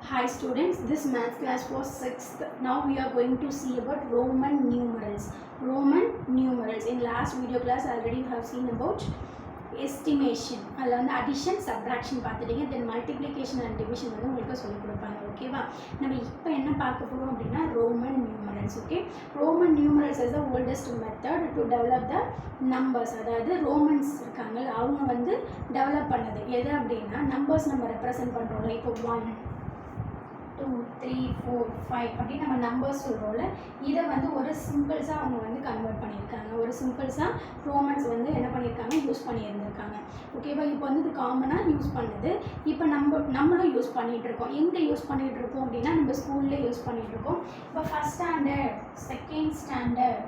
Hi students, this math class was 6th. Now we are going to see about Roman numerals. Roman numerals. In last video class already you have seen about estimation. அதில் வந்து addition, subtraction பார்த்துட்டீங்க. Then multiplication and division வந்து உங்களுக்கு சொல்லிக் கொடுப்பாங்க. ஓகேவா? நம்ம இப்போ என்ன பார்க்க போகிறோம் அப்படின்னா Roman numerals. Okay? Roman numerals is the oldest method to develop the numbers. அதாவது ரோமன்ஸ் இருக்காங்க அவங்க வந்து டெவலப் பண்ணது எது அப்படின்னா நம்பர்ஸ் நம்ம ரெப்ரசன்ட் பண்ணுறோம்ல இப்போ 1 2 3 4 5 அப்படி நம்ம நம்பர்ஸ் சொல்கிறோம்ல இதை வந்து ஒரு சிம்பிள்ஸாக அவங்க வந்து கன்வெர்ட் பண்ணியிருக்காங்க ஒரு சிம்பிள்ஸாக ரோமன்ஸ் வந்து என்ன பண்ணியிருக்காங்க யூஸ் பண்ணியிருந்திருக்காங்க ஓகேவா இப்போ வந்து இது காமனாக யூஸ் பண்ணுது இப்போ நம்மளும் யூஸ் பண்ணிகிட்ருக்கோம் எங்கே யூஸ் பண்ணிகிட்ருக்கோம் அப்படின்னா நம்ம ஸ்கூலில் யூஸ் பண்ணிகிட்ருக்கோம் இப்போ first standard second standard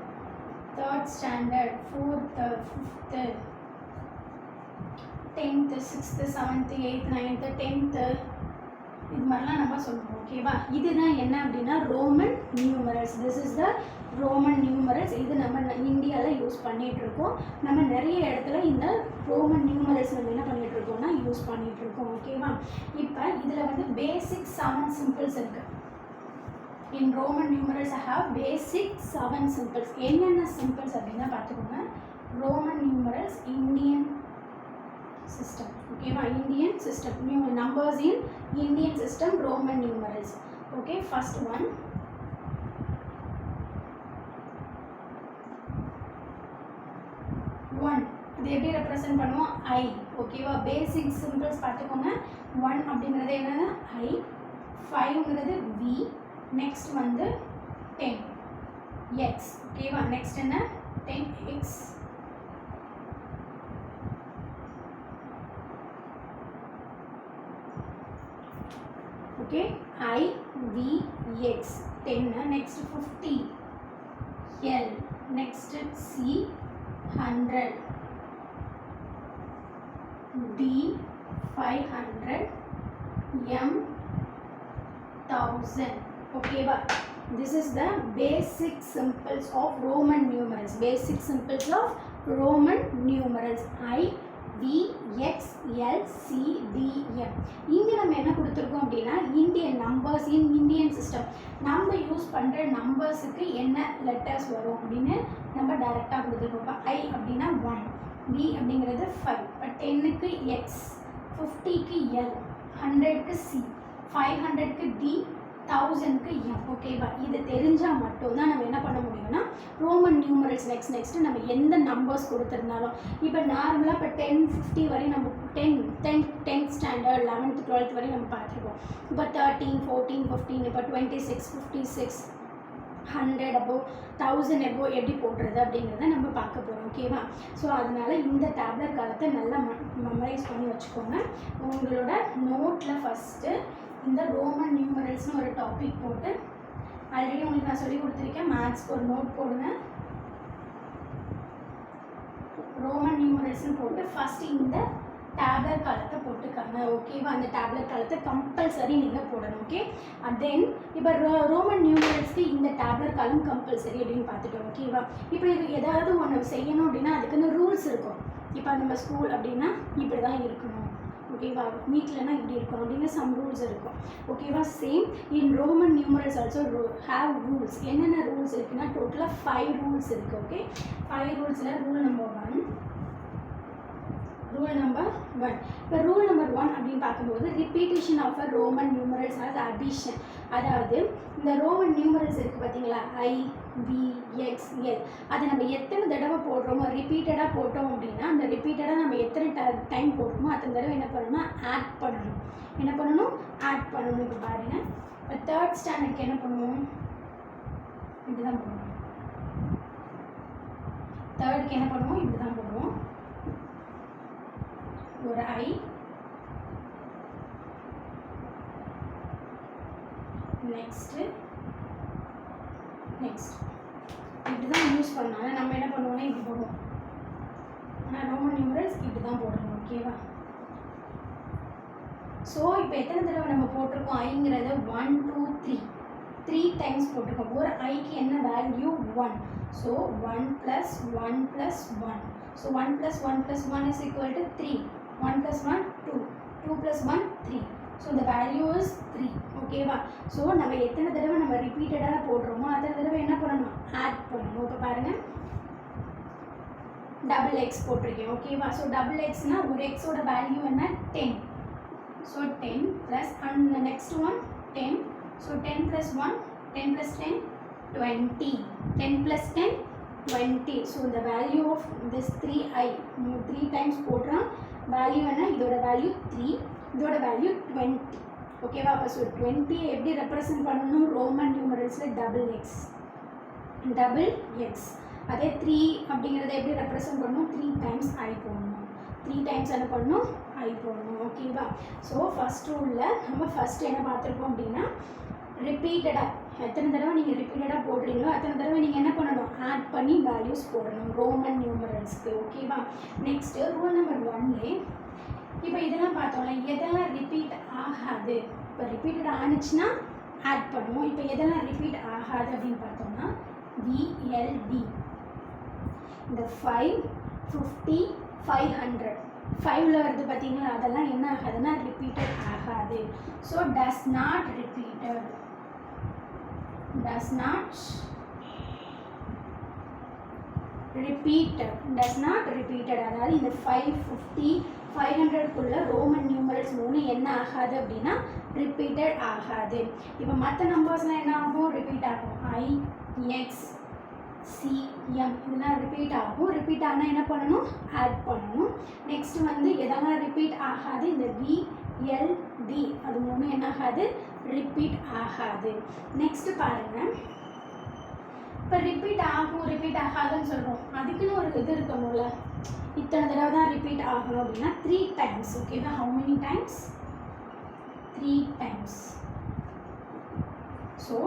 third standard fourth fifth 10th 6th 7th 8th 9th 10th இது மாதிரிலாம் நம்ம சொல்லுவோம் ஓகேவா இதுதான் என்ன அப்படின்னா Roman numerals this is the Roman numerals இது நம்ம இந்தியாவில் யூஸ் பண்ணிகிட்ருக்கோம் நம்ம நிறைய இடத்துல இந்த ரோமன் நியூமரல்ஸ் நம்ம என்ன பண்ணிகிட்ருக்கோம்னா யூஸ் பண்ணிகிட்ருக்கோம் ஓகேவா இப்போ இதில் வந்து பேசிக் 7 சிம்பிள்ஸ் இருக்குது இன் Roman numerals I have basic 7 symbols என்னென்ன சிம்பிள்ஸ் அப்படின்னா பார்த்துக்கோங்க Roman numerals Indian system okay Indian system new numbers in Indian system Roman numerals okay first one இது எப்படி ரெப்ரசன்ட் பண்ணுவோம் I ஓகேவா பேசிக் சிம்பிள்ஸ் பார்த்துக்கோங்க 1 அப்படிங்கிறது என்னன்னா I 5ங்கிறது V நெக்ஸ்ட் வந்து 10 X ஓகேவா நெக்ஸ்ட் என்ன 10X okay I V X 10 next 50 L next C 100 D 500 M 1000 okay but this is the basic symbols of Roman numerals basic symbols of Roman numerals I V X L C D M இங்கே நம்ம என்ன கொடுத்துருக்கோம் அப்படின்னா Indian numbers in Indian system நம்ம use பண்ணுற நம்பர்ஸுக்கு என்ன letters வரும் அப்படின்னு நம்ம டைரெக்டாக கொடுத்துருக்கோம் இப்போ I அப்படின்னா 1 V அப்படிங்கிறது 5 இப்போ 10க்கு X 50க்கு L 100க்கு C 500க்கு D 1000க்கு M ஓகேவா இது தெரிஞ்சால் மட்டும்தான் நம்ம என்ன பண்ண முடியும்னா ரோமன் நியூமரல்ஸ் நெக்ஸ்ட் நம்ம எந்த நம்பர்ஸ் கொடுத்துருந்தாலும் இப்போ நார்மலாக இப்போ 10 50 வரையும் நம்ம 10th ஸ்டாண்டர்ட் 11th 12th வரையும் நம்ம பார்த்துருக்கோம் இப்போ 13 14 15 இப்போ 26 56 100 above 1000 above எப்படி போடுறது அப்படிங்கிறத நம்ம பார்க்க போகிறோம் ஓகேவா ஸோ அதனால் இந்த டேப்லெட் காலத்தை நல்லா மெமரைஸ் பண்ணி வச்சுக்கோங்க உங்களோட நோட்டில் ஃபஸ்ட்டு இந்த ரோமன் நியூமரல்ஸ்னு ஒரு டாபிக் போட்டு ஆல்ரெடி உங்களுக்கு நான் சொல்லி கொடுத்துருக்கேன் மேத்ஸ்க்கு ஒரு நோட் போடுங்க ரோமன் நியூமரல்ஸ்னு போட்டு ஃபஸ்ட்டு இந்த டேப்லெட் காலத்தை போட்டுக்காங்க ஓகேவா அந்த டேப்லெட் காலத்தை கம்பல்சரி நீங்கள் போடணும் ஓகே தென் இப்போ ரோமன் நியூமரல்ஸ்க்கு இந்த டேப்லெட் காலம் கம்பல்சரி அப்படின்னு பார்த்துட்டோம் ஓகேவா இப்போ இது ஏதாவது ஒன்று செய்யணும் அப்படின்னா அதுக்குன்னு ரூல்ஸ் இருக்கும் இப்போ நம்ம ஸ்கூல் அப்படின்னா இப்படி தான் இருக்கணும் ஓகேவா வீட்டிலனா இப்படி இருக்கும் அப்படிங்கிற சம் ரூல்ஸ் இருக்கும் ஓகேவா same in Roman numerals also have rules என்னென்ன ரூல்ஸ் இருக்குன்னா டோட்டலாக 5 ரூல்ஸ் இருக்குது ஓகே 5 ரூல்ஸில் ரூல் நம்பர் 1 இப்போ ரூல் நம்பர் 1 அப்படின்னு பார்க்கும்போது repetition of a Roman numerals as addition அதாவது இந்த ரோமன் நியூமரல்ஸ் இருக்குது பார்த்தீங்களா I V X L அதை நம்ம எத்தனை தடவை போடுறோமோ ரிப்பீட்டடாக போட்டோம் அப்படின்னா அந்த ரிப்பீட்டடாக நம்ம எத்தனை டைம் போடுறோமோ அத்தனை தடவை என்ன பண்ணணும்னா ஆட் பண்ணணும் இப்போ பாருங்கள் இப்போ 3rd ஸ்டாண்டர்டுக்கு என்ன பண்ணுவோம் இப்படி தான் போடுவோம் 3rdக்கு என்ன பண்ணுவோம் இப்படி தான் போடுவோம் ஒரு I நெக்ஸ்ட் இப்படி தான் யூஸ் பண்ணோம் ஆனால் நம்ம என்ன பண்ணுவோம்னா இப்படி போடுவோம் ஆனால் ரோமன் நியூமரல்ஸ் இப்படி தான் போடணும் ஓகேவா ஸோ இப்போ எத்தனை தடவை நம்ம போட்டிருக்கோம் ஐங்கிறத 1 2 3 டைம்ஸ் போட்டிருக்கோம் ஒரு ஐக்கு என்ன value 1 so 1 + 1 + 1 so 1 + 1 + 1 is equal to 3 1 + 1 2 2 + 1 3 so the value is 3. ஓகேவா? ஸோ நம்ம எத்தனை தடவை நம்ம ரிப்பீட்டடாக போடுறோமோ அத்தனை தடவை என்ன பண்ணணும், ஆட் பண்ணணும். இப்போ பாருங்கள், டபுள் எக்ஸ் போட்டிருக்கேன். ஓகேவா? ஸோ டபுள் எக்ஸ்னா ஒரு எக்ஸோட வேல்யூ என்ன, 10. So 10 plus and next one 10. So 10 plus 1, 10 plus 10, 20. 10 plus 10, 20. So இந்த value of this 3i 3 times போடுறான். வேல்யூ என்ன, இதோட வேல்யூ 3, இதோட வேல்யூ 20. ஓகேவா? அப்போ ஸோ 20 எப்படி ரெப்ரசன்ட் பண்ணணும், ரோமன் நியூமரல்ஸில் டபுள் எக்ஸ். அதே 3 அப்படிங்கிறத எப்படி ரெப்ரசன்ட் பண்ணணும், 3 டைம்ஸ் ஐ போடணும். 3 டைம்ஸ் என்ன பண்ணணும், ஐ போடணும். ஓகேவா? ஸோ ஃபஸ்ட் ரூலில் நம்ம ஃபஸ்ட் என்ன பார்த்துருக்கோம் அப்படின்னா, ரிப்பீட்டடாக எத்தனை தடவை நீங்கள் ரிப்பீட்டடாக போடுறீங்களோ அத்தனை தடவை நீங்கள் என்ன பண்ணணும், ஆட் பண்ணி வேல்யூஸ் போடணும் ரோமன் நியூமரல்ஸ்க்கு. ஓகேவா? நெக்ஸ்ட்டு ரூல் நம்பர் 1லே இப்போ இதெல்லாம் பார்த்தோம்ல, எதெல்லாம் ரிப்பீட் ஆகாது, இப்போ ரிப்பீட்டட் ஆனிச்சுன்னா ஆட் பண்ணுவோம். இப்போ எதெல்லாம் ரிப்பீட் ஆகாது அப்படின்னு பார்த்தோம்னா VLD, இந்த 5, 50, 500 5ல் வருது பார்த்தீங்களா, அதெல்லாம் என்ன ஆகாதுன்னா ரிப்பீட்டட் ஆகாது. ஸோ does not repeated அதாவது இந்த 5, 50, 500க்குள்ள ரோமன் நியூமரல்ஸ் 3 என்ன ஆகாது அப்படின்னா ரிப்பீட்டட் ஆகாது. இப்போ மற்ற நம்பர்ஸ்லாம் என்ன ஆகும், ரிப்பீட் ஆகும். I, X, C, M இதெல்லாம் ரிப்பீட் ஆகும். ரிப்பீட் ஆனால் என்ன பண்ணணும், ஆட் பண்ணணும். நெக்ஸ்ட் வந்து எதெல்லாம் ரிப்பீட் ஆகாது, இந்த V, L, D அது 3 என்ன ஆகாது, ரிப்பீட் ஆகாது. நெக்ஸ்ட் பாருங்கள், இப்போ ரிப்பீட் ஆகும் ரிப்பீட் ஆகாதுன்னு சொல்கிறோம், அதுக்குன்னு ஒரு இது இருக்கணும்ல, இத்தனை தடவை தான் ரிப்பீட் ஆகணும் அப்படின்னா 3 டைம்ஸ். ஓகேவா? How many times, 3 times. So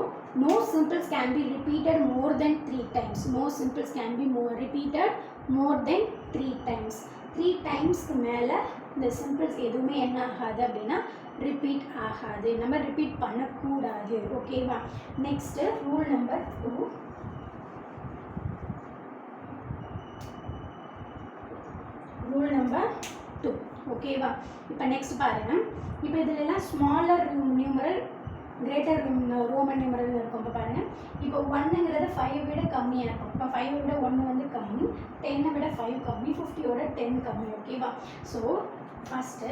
no simples can be repeated more than 3 times. No simples can be repeated more than 3 times. 3 டைம்ஸ்க்கு மேலே இந்த சிம்பிள்ஸ் எதுவுமே என்ன ஆகாது அப்படின்னா ரிப்பீட் ஆகாது. நம்ம ரிப்பீட் பண்ணக்கூடாது. ஓகேவா? Next rule number 2. Rule number 2. ஓகேவா? இப்போ நெக்ஸ்ட் பாருங்கள், இப்போ இதிலெல்லாம் smaller numeral greater Roman numeral இருக்கும். இப்போ பாருங்கள், இப்போ 1ங்கிறது 5 விட கம்மியாக இருக்கும். இப்போ 5 விட 1 வந்து கம்மி, 10 விட 5 கம்மி, 50யோட 10 கம்மி. ஓகேவா? ஸோ ஃபஸ்ட்டு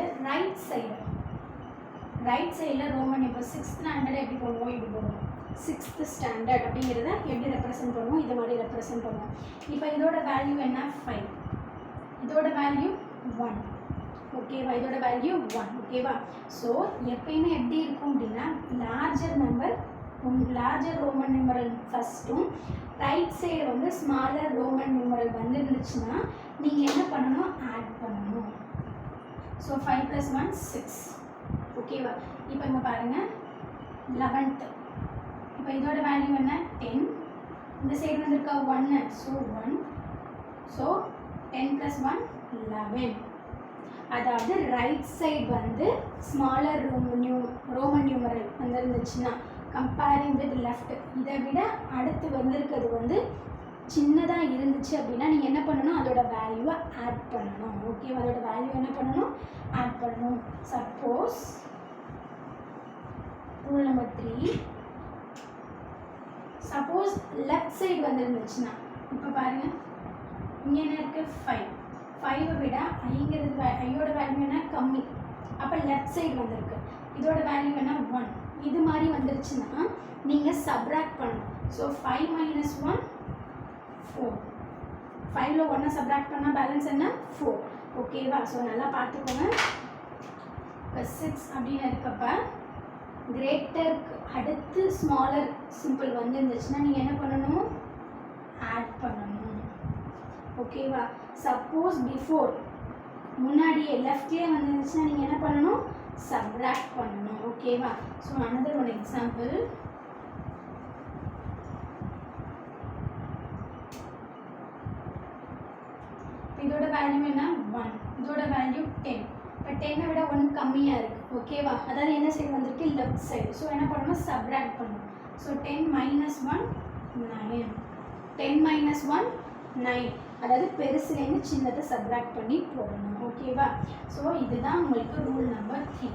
ரைட் சைடில் ரோமன் இப்போ 6th ஸ்டாண்டர்ட் எப்படி போடுவோம், இப்படி போடுவோம். 6th ஸ்டாண்டர்ட் அப்படிங்கிறத எப்படி ரெப்ரசன்ட் பண்ணுவோம், இது மாதிரி ரெப்ரசன்ட் பண்ணுவோம். இப்போ இதோட வேல்யூ என்ன, 5, இதோட வேல்யூ 1. ஓகேவா? இதோட வேல்யூ 1. ஓகேவா? ஸோ எப்பயுமே எப்படி இருக்கும் அப்படின்னா லார்ஜர் ரோமன் நியூமரல் ஃபஸ்ட்டும் ரைட் சைடு வந்து ஸ்மாலர் ரோமன் நியூமரல் வந்துருந்துச்சுன்னா நீங்கள் என்ன பண்ணணும், ஆட் பண்ணணும். ஸோ 5 + 1 6. ஓகேவா? இப்போ இங்கே பாருங்கள் 11th. இப்போ இதோட வேல்யூ என்ன, 10. இந்த சைடு வந்துருக்கா 1, ஸோ 1. ஸோ 10 + 1 11. அதாவது ரைட் சைடு வந்து ஸ்மாலர் ரோமன் நியூமரல் வந்துருந்துச்சுன்னா கம்பேரிங் வித் லெஃப்ட், இதை விட அடுத்து வந்திருக்கிறது வந்து சின்னதாக இருந்துச்சு அப்படின்னா நீங்கள் என்ன பண்ணணும், அதோட வேல்யூவை ஆட் பண்ணணும். ஓகேவா? அதோட வேல்யூ என்ன பண்ணணும், ஆட் பண்ணணும். Suppose rule number 3, suppose left side வந்துருந்துச்சுன்னா, இப்போ பாருங்கள் இங்கே என்ன இருக்குது, 5. 5 விட ஐயோட வேல்யூ என்ன, கம்மி. அப்போ லெஃப்ட் சைடு வந்திருக்கு, இதோட வேல்யூ என்ன, 1. இது மாதிரி வந்துருச்சுன்னா நீங்கள் சப்ராக்ட் பண்ணணும். ஸோ 5 - 1 4. 5ல் 1 சப்ராக்ட் பண்ணால் பேலன்ஸ் என்ன, 4. ஓகேவா? ஸோ நல்லா பார்த்துக்கோங்க. இப்போ 6 அப்படின்னு இருக்கப்ப கிரேட்டருக்கு அடுத்து ஸ்மாலர் சிம்பிள் வந்துருந்துச்சுன்னா நீங்கள் என்ன பண்ணணும், ஆட் பண்ணணும். ஓகேவா? சப்போஸ் பிஃபோர் முன்னாடியே லெஃப்ட்லேயே வந்துருந்துச்சுன்னா நீங்கள் என்ன பண்ணணும், சப்ராக்ட் பண்ணணும். ஓகேவா? ஸோ அனதர் ஒன் எக்ஸாம்பிள், இதோட வேல்யூ என்ன, 1. இதோட வேல்யூ 10. இப்போ 10 விட 1 கம்மியாக இருக்குது. ஓகேவா? அதாவது என்ன சைடு வந்திருக்கு, லெஃப்ட் சைடு. ஸோ என்ன பண்ணணும், சப்ராக்ட் பண்ணணும். ஸோ 10 - 1 9. 10 - 1 9. அதாவது பெருசுலேருந்து சின்னதை சப்ராக்ட் பண்ணி போடணும். ஓகேவா? ஸோ இதுதான் உங்களுக்கு rule number 3.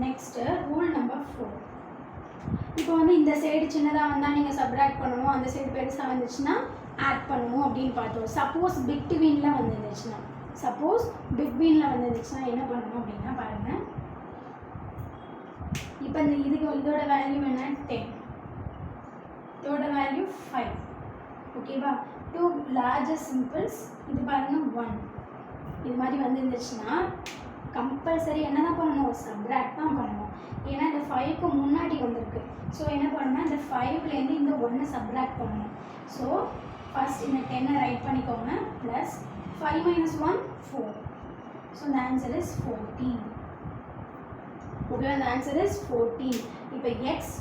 Next rule number 4. இப்போ வந்து இந்த சைடு சின்னதாக வந்தால் நீங்கள் சப்ராக்ட் பண்ணணும், அந்த சைடு பெருசாக வந்துச்சுன்னா ஆட் பண்ணணும் அப்படின்னு பார்த்தோம். சப்போஸ் பிட்வீனில் வந்துருந்துச்சுன்னா என்ன பண்ணணும் அப்படின்னா பாருங்கள். இப்போ இந்த இதோட வேல்யூ என்ன 10, இதோட வேல்யூ 5. ஓகேவா? 2 largest சிம்பிள்ஸ் இது பாருங்கள் 1. இது மாதிரி வந்துருந்துச்சுன்னா கம்பல்சரி என்ன தான் பண்ணணும், சப்ராக்ட் தான் பண்ணணும். ஏன்னா இந்த 5க்கு முன்னாடி வந்திருக்கு. ஸோ என்ன பண்ணணும்னா இந்த 5லேருந்து இந்த 1 சப்ராக்ட் பண்ணணும். ஸோ ஃபர்ஸ்ட் இந்த 10 ரைட் பண்ணிக்கோங்க. Plus 5 - 1 4. So the answer is 14. Okay, அந்த ஆன்சர் இஸ் 14. இப்போ எக்ஸ்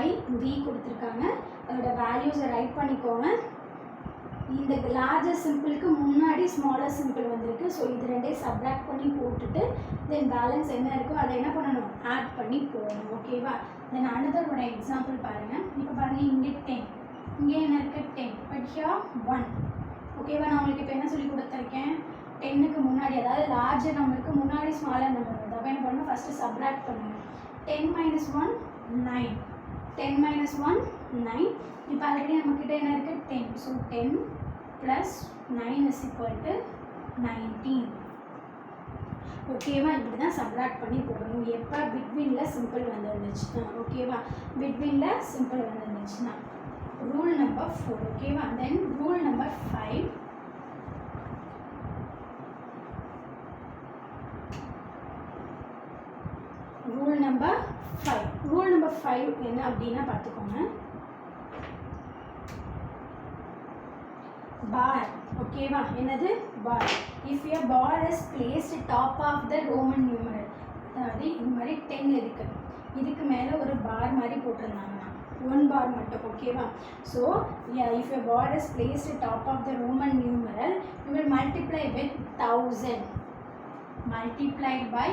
ஐ வி கொடுத்துருக்காங்க, அதோட வேல்யூஸை ரைட் பண்ணிக்கோங்க. இந்த லார்ஜர் சிம்பிளுக்கு முன்னாடி ஸ்மாலர் சிம்பிள் வந்திருக்கு. ஸோ இது ரெண்டையும் சப்ராக்ட் பண்ணி போட்டுட்டு தென் பேலன்ஸ் என்ன இருக்கோ அதை என்ன பண்ணணும், ஆட் பண்ணி போடணும். ஓகேவா? தென் அனதரோட எக்ஸாம்பிள் பாருங்கள். இப்போ பாருங்கள், இங்கே 10, இங்கே என்ன இருக்குது 10, பட் ஹியர் 1. ஓகேவா? நான் உங்களுக்கு இப்போ என்ன சொல்லி கொடுத்துருக்கேன், 10க்கு முன்னாடி, அதாவது லார்ஜர் நம்பருக்கு முன்னாடி ஸ்மாலர் நம்பர் வருது. அப்போ என்ன பண்ணணும், ஃபஸ்ட்டு சப்ராக்ட் பண்ணணும். 10 - 1 9, 10 - 1 9. இப்போ ஆல்ரெடி நம்மக்கிட்ட என்ன இருக்குது 10. ஸோ 10 + 9 = 19. ஓகேவா? இப்படி தான் சப்ராக்ட் பண்ணி போடணும். எப்போ பிட்வீனில் சிம்பிள் வந்துருந்துச்சுன்னா. ஓகேவா? பிட்வீனில் சிம்பிள் வந்துருந்துச்சுன்னா. Rule number 4. ஓகேவா? Then rule number 5. Rule number 5 என்ன அப்படின்னா பார்த்துக்கோங்க. பார். ஓகேவா? என்னது bar. If a bar is placed top of the Roman numeral, அதாவது இது மாதிரி 10 இருக்குது, இதுக்கு மேலே ஒரு பார் மாதிரி போட்டிருந்தாங்கன்னா 1 பார் மட்டும். ஓகேவா? So if a bar is placed top of the Roman numeral, you will multiply with 1000 multiplied by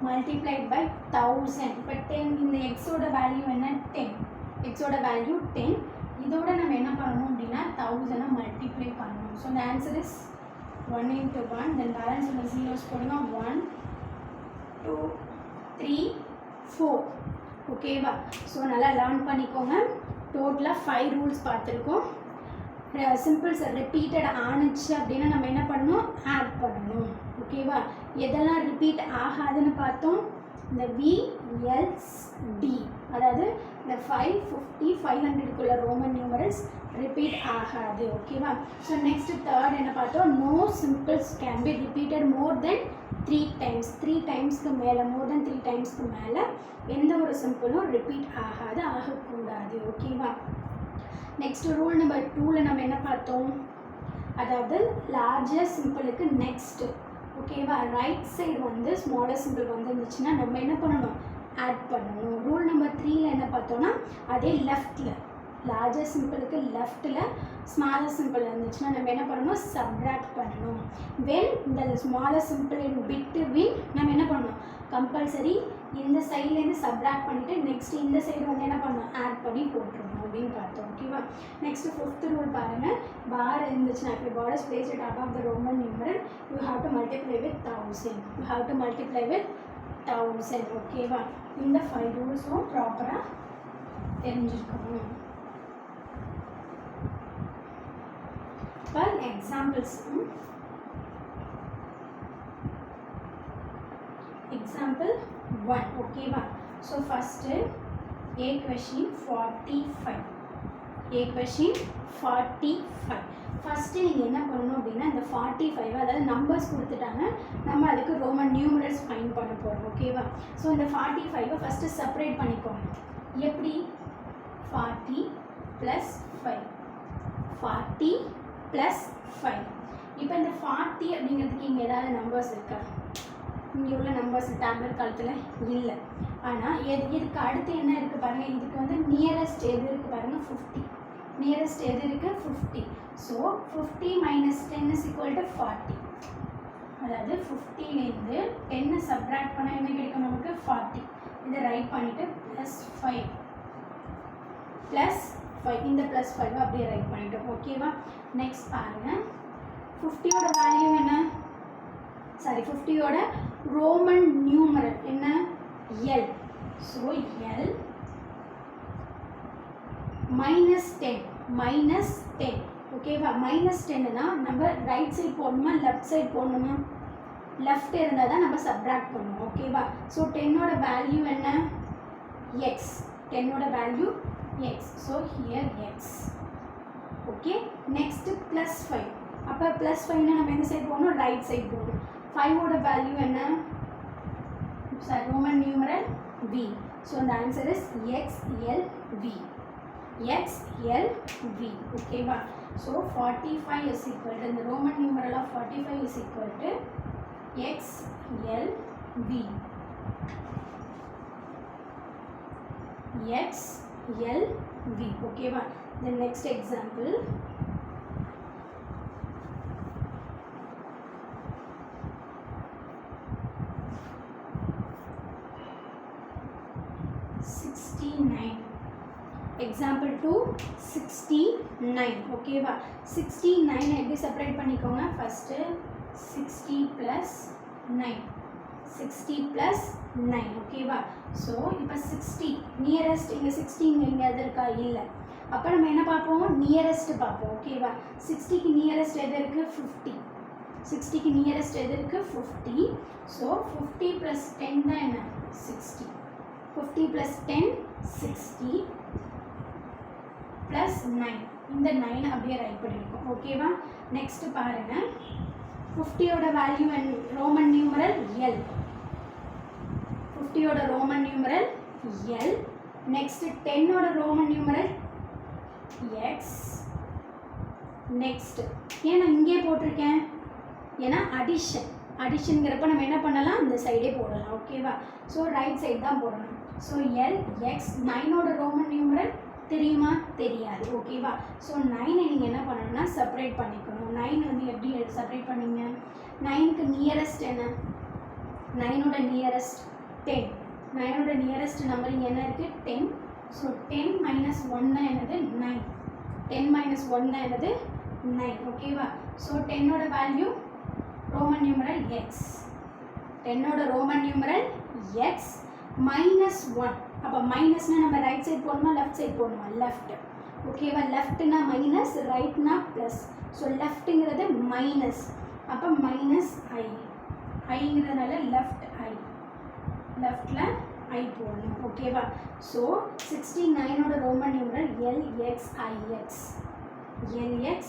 1000. இப்போ 10, இந்த எக்ஸோட வேல்யூ என்ன 10, எக்ஸோட வேல்யூ 10. இதோட நம்ம என்ன பண்ணணும் அப்படின்னா 1000 மல்டிப்ளை பண்ணணும். So the answer is 1 × 1. Then balance உள்ள ஜீரோஸ் போடுங்க. 1 2 3 4. ஓகேவா? ஸோ நல்லா லேர்ன் பண்ணிக்கோங்க. டோட்டலாக 5 ரூல்ஸ் பார்த்துருக்கோம். சிம்பிள்ஸ் ரிப்பீட்டட் ஆணுச்சு அப்படின்னா நம்ம என்ன பண்ணணும், ஆட் பண்ணணும். ஓகேவா? எதெல்லாம் ரிப்பீட் ஆகாதுன்னு பார்த்தோம், இந்த VLD, அதாவது இந்த 550 500க்குள்ள ரோமன் நியூமரல்ஸ் ரிப்பீட் ஆகாது. ஓகேவா? ஸோ நெக்ஸ்ட் தேர்ட் என்ன பார்த்தோம், no symbols can be repeated more than 3 times. 3 டைம்ஸ்க்கு மேலே, மோர் தென் 3 டைம்ஸ்க்கு மேலே எந்த ஒரு சிம்பிளும் ரிப்பீட் ஆகாது, ஆகக்கூடாது. ஓகேவா? நெக்ஸ்ட் ரூல் நம்பர் 2ல் நம்ம என்ன பார்த்தோம், அதாவது லார்ஜர் சிம்பிளுக்கு நெக்ஸ்ட். ஓகேவா? ரைட் சைடு வந்து ஸ்மாலர் சிம்பிள் வந்துருந்துச்சுன்னா நம்ம என்ன பண்ணணும், ஆட் பண்ணணும். ரூல் நம்பர் 3ல் என்ன பார்த்தோன்னா, அதே லெஃப்டில் லார்ஜர் சிம்பிளுக்கு லெஃப்ட்டில் ஸ்மாலர் சிம்பிள் இருந்துச்சுன்னா நம்ம என்ன பண்ணணும், சப்ராக்ட் பண்ணணும். வென் இந்த ஸ்மாலர் சிம்பிள் இன் பிட்வீன் நம்ம என்ன பண்ணணும், கம்பல்சரி இந்த சைட்லேருந்து சப்ராக்ட் பண்ணிவிட்டு நெக்ஸ்ட் இந்த சைடு வந்து என்ன பண்ணணும், ஆட் பண்ணி போட்டுருணும் அப்படின்னு பார்த்தோம். ஓகேவா? நெக்ஸ்ட் 5th ரூல் பாருங்கள். பார் இருந்துச்சுன்னா, இப்போ bar is placed top of the Roman numeral, you have to multiply with 1000. ஓகேவா? இந்த 5 ரூல்ஸும் ப்ராப்பராக தெரிஞ்சுக்கணும். இப்போ எக்ஸாம்பிள்ஸ். Example 1. ஓகேவா? So first A question 45. First நீங்கள் என்ன பண்ணணும் அப்படின்னா, இந்த 45 அதாவது நம்பர்ஸ் கொடுத்துட்டாங்க, நம்ம அதுக்கு ரோமன் நியூமரல்ஸ் ஃபைண்ட் பண்ண போகிறோம். ஓகேவா? ஸோ இந்த 45 ஃபஸ்ட்டு செப்பரேட் பண்ணிக்கோங்க. எப்படி? 40 + 5, 40 + 5. இப்போ இந்த 40 அப்படிங்கிறதுக்கு இங்கே ஏதாவது நம்பர்ஸ் இருக்கா? இங்கே உள்ள நம்பர்ஸ் டேப்லெட் காலத்தில் இல்லை. ஆனால் இதுக்கு அடுத்து என்ன இருக்குது பாருங்கள், இதுக்கு வந்து நியரஸ்ட் எது இருக்குது பாருங்கள், 50. நியரஸ்ட் எது இருக்குது, 50. ஸோ 50 - 10 = 40. அதாவது 50லேருந்து 10 சப்ராக்ட் பண்ணால் என்ன கிடைக்கும் நமக்கு, 40. இதை ரைட் பண்ணிவிட்டு +5 இந்த +5 அப்படியே ரைட் பண்ணிட்டோம். ஓகேவா? நெக்ஸ்ட் பாருங்கள், 50யோட வேல்யூ என்ன, சாரி 50யோட ரோமன் நியூமரல் என்ன, L. ஸோ L -10 ஓகேவா. -10னா நம்ம ரைட் சைட் போடணுமா லெஃப்ட் சைட் போடணுமா, லெஃப்ட் இருந்தால் தான் நம்ம சப்ராக்ட் பண்ணுவோம் ஓகேவா. ஸோ 10ஓட வேல்யூ என்ன, எக்ஸ், 10ஓட value X. So here X. Okay, next +5. அப்போ +5னா நம்ம எந்த சைட் போகணும், ரைட் சைட் போகணும். 5ஓட வேல்யூ என்ன, sorry roman numeral V. So the answer is XLV. XLV. ஓகேவா. So 45 is equal to, the Roman numeral of 45 is equal to XLV. XLV. ஓகேவா. The next example. Example 2 69 ஓகேவா. 69 எப்படி separate பண்ணிக்கோங்க, first 60 + 9, 60 + 9 ஓகேவா. So இப்போ 60 nearest, இங்கே 60 இங்கே எது இருக்கா, இல்லை. அப்போ நம்ம என்ன பார்ப்போம், நியரஸ்ட் பார்ப்போம் ஓகேவா. 60க்கு நியரஸ்ட் எது இருக்குது, 50. 60க்கு நியரஸ்ட் எது இருக்குது, 50. ஸோ 50 + 10 தான் என்ன, 60. 50 + 10 60 + 9. இந்த 9 அப்படியே ரைட் பண்ணியிருக்கோம் ஓகேவா. நெக்ஸ்ட் பாருங்க, 50யோட வேல்யூ ரோமன் நியூமரல் L. 50யோட ரோமன் நியூமரல் L. நெக்ஸ்ட் 10ஓட ரோமன் நியூமரல் X. நெக்ஸ்ட் ஏன் நான் இங்கே போட்டிருக்கேன், ஏன்னா அடிஷன்ங்கிறப்ப நம்ம என்ன பண்ணலாம், இந்த சைடே போடலாம் ஓகேவா. ஸோ ரைட் சைடு தான் போடணும். So L X. 9ஓட ரோமன் நியூமரல் தெரியுமா, தெரியாது ஓகேவா. ஸோ 9 நீங்கள் என்ன பண்ணணும்னா செப்பரேட் பண்ணிக்கணும். 9 வந்து எப்படி செப்பரேட் பண்ணீங்க, 9க்கு நியரஸ்ட் என்ன, 9ஓட நியரஸ்ட் 10. 9ஓட நியரஸ்ட் நம்பர் இங்கே என்ன இருக்குது, 10. ஸோ 10 - 1 தான் என்னது, 9. 10 - 1 தான் என்னது, 9 ஓகேவா. ஸோ 10ஓட வேல்யூ ரோமன் நியூமரல் எக்ஸ். 10ஓட ரோமன் நியூமரல் எக்ஸ் -1. அப்போ மைனஸ்னா நம்ம ரைட் சைட் போடணுமா லெஃப்ட் சைட் போடணுமா, லெஃப்ட் ஓகேவா. லெஃப்ட்னா மைனஸ், ரைட்னா ப்ளஸ். ஸோ லெஃப்ட்டுங்கிறது மைனஸ், அப்போ -i. ஐங்கிறதுனால லெஃப்ட் ஐ, லெஃப்டில் ஐ போடணும் ஓகேவா. ஸோ 69ஓட ரோமன் நியூமரல் LXIX. LXIX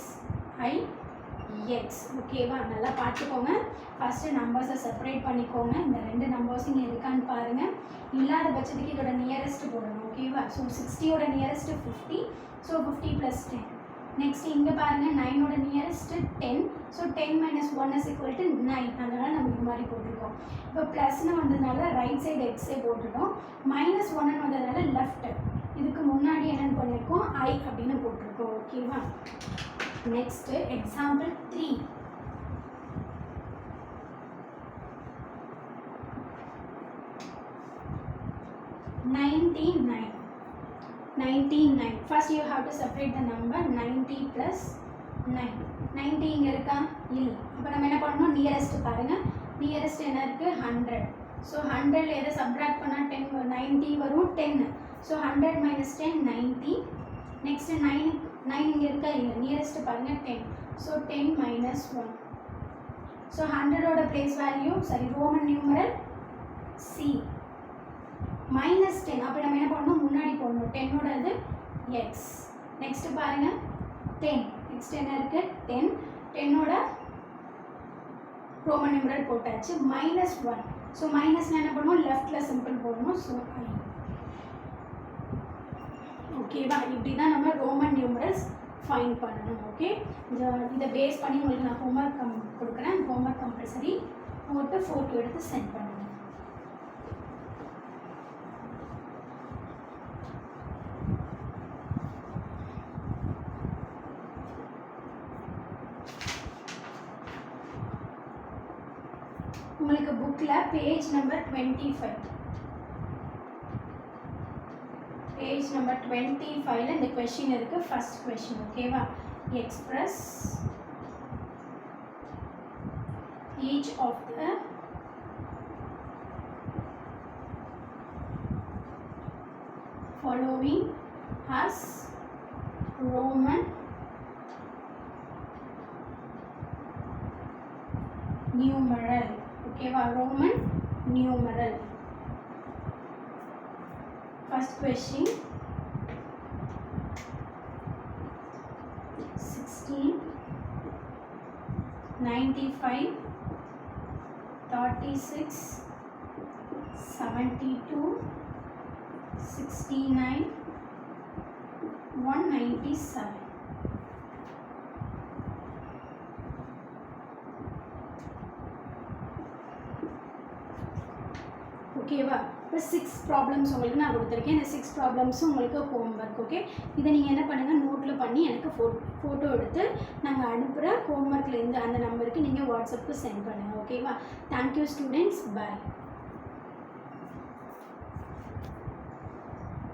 ஓகேவா. நல்லா பார்த்துக்கோங்க. ஃபஸ்ட்டு நம்பர்ஸை செப்பரேட் பண்ணிக்கோங்க. இந்த 2 நம்பர்ஸ் இங்கே இருக்கான்னு பாருங்கள். இல்லாத பட்சத்துக்கு இதோட நியரஸ்ட் போடணும் ஓகேவா. ஸோ 60யோட நியரஸ்ட்டு 50. ஸோ 50 + 10. நெக்ஸ்ட் இங்கே பாருங்கள், 9ஓட நியரஸ்ட்டு 10. ஸோ 10 - 1 = 9. அதனால் நம்ம இது மாதிரி போட்டிருக்கோம். இப்போ ப்ளஸ்னு வந்ததுனால ரைட் சைடு எக்ஸே போட்டுட்டோம். -1ன்னு வந்ததுனால லெஃப்ட், இதுக்கு முன்னாடி என்னென்னு பண்ணியிருக்கோம், ஐ அப்படின்னு போட்டிருக்கோம் ஓகேவா. Next example 3. $99. First you have to separate the number 90 + 9. 90 இங்கே இருக்கா, இல்லை. அப்போ நம்ம என்ன பண்ணணும், நியரஸ்ட் பாருங்கள். நியரஸ்ட் என்ன இருக்குது, 100. ஸோ 100ல் எதை சப்ராக்ட் பண்ணால் 10 90 வரும், 10. ஸோ 100 - 10 90. நெக்ஸ்ட்டு 9 இங்கே இருக்கா, இல்லை. நியரஸ்ட் பாருங்கள் 10. ஸோ 10 - 1. ஸோ 100ஓட place value, sorry roman numeral C. -10. அப்போ நம்ம என்ன பண்ணணும், முன்னாடி போடணும். 10ஓட இது எக்ஸ். நெக்ஸ்ட்டு பாருங்கள் 10. நெக்ஸ்ட் என்ன இருக்குது, 10. 10ஓட ரோமன் நியூமரல் போட்டாச்சு. -1. ஸோ மைனஸ்னா என்ன பண்ணுவோம், லெஃப்டில் சிம்பிள் போடணும். ஸோ ஐ ஓகேவா. இப்படி தான் நம்ம ரோமன் நியூமரல்ஸ் ஃபைண்ட் பண்ணணும் ஓகே. இதை பேஸ் பண்ணி உங்களுக்கு நான் ஹோம்ஒர்க் கொடுக்குறேன். ஹோம்ஒர்க் கம்பல்சரி போட்டு ஃபோட்டோ எடுத்து சென்ட் பண்ணுங்கள். உங்களுக்கு புக்கில் பேஜ் நம்பர் 25, பேஜ் நம்பர் 25ல் இந்த கொஷின் இருக்குது. ஃபர்ஸ்ட் கொஷின் ஓகேவா. Express each of the following as Roman numeral. ஓகேவா, Roman numeral. First question, 16, 95, 36, 72, 69, 197. ஓகேவா, இப்போ 6 ப்ராப்ளம்ஸ் உங்களுக்கு நான் கொடுத்துருக்கேன். இந்த 6 ப்ராப்ளம்ஸும் உங்களுக்கு ஹோம்ஒர்க். ஓகே, இதை நீங்கள் என்ன பண்ணுங்கள், நோட்டில் பண்ணி எனக்கு ஃபோட்டோ எடுத்து நாங்கள் அனுப்புகிற ஹோம்ஒர்க்லேருந்து அந்த நம்பருக்கு நீங்கள் வாட்ஸ்அப்புக்கு சென்ட் பண்ணுங்கள். ஓகேவா, தேங்க்யூ ஸ்டூடெண்ட்ஸ், பாய்.